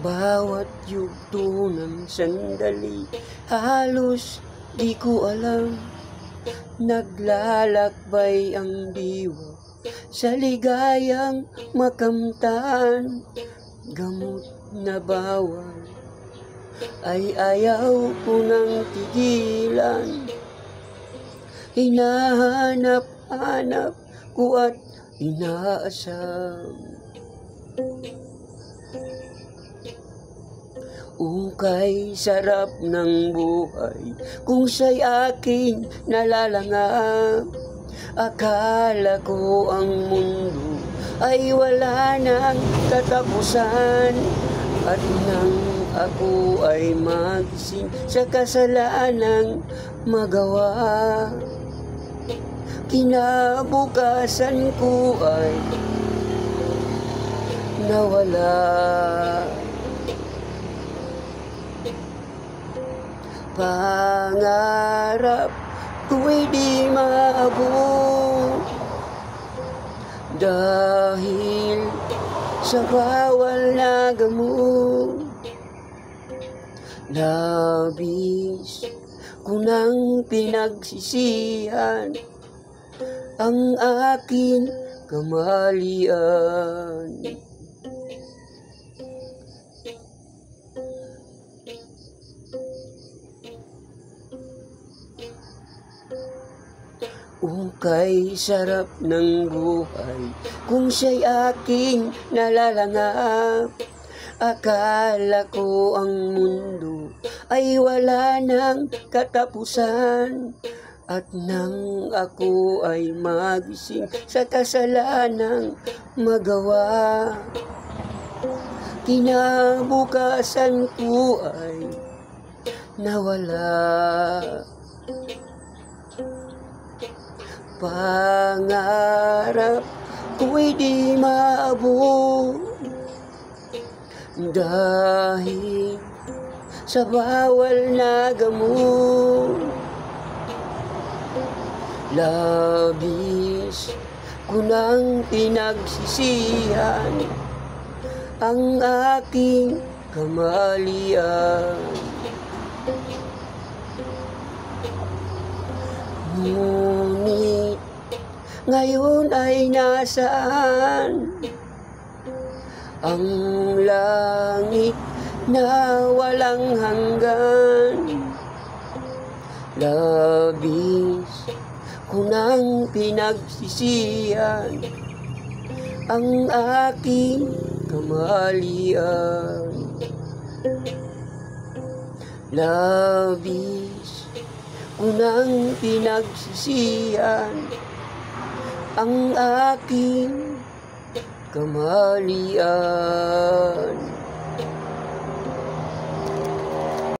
Bawat yugto ng sandali, halos di ko alam. Naglalakbay ang diwa sa ligayang makamtan. Gamot na bawal ay ayaw ko nang tigilan. Hinahanap-hanap ko at inaasam. Ukay sarap ng buhay kung siya'y aking nalalangap. Akala ko ang mundo ay wala nang katapusan. At nang ako ay magising sa kasalanang magawa, kinabukasan ko ay nawala. Pangarap ko'y di maabot dahil sa bawal na gamot. Labis ko nang pinagsisihan ang aking kamalian. Ukay sarap ng buhay kung siya'y aking nalalangap. Akala ko ang mundo ay wala nang katapusan. At nang ako ay magising sa kasalanang magawa, kinabukasan ko ay nawala. Pangarap ko'y di maabot dahil sa bawal na gamot. Labis ko nang pinagsisihan ang aking kamalian. Ngunit ngayon ay nasaan ang langit na walang hanggan? Labis ko nang pinagsisihan ang aking kamalian. Labis ko nang pinagsisihan ang aking kamalian.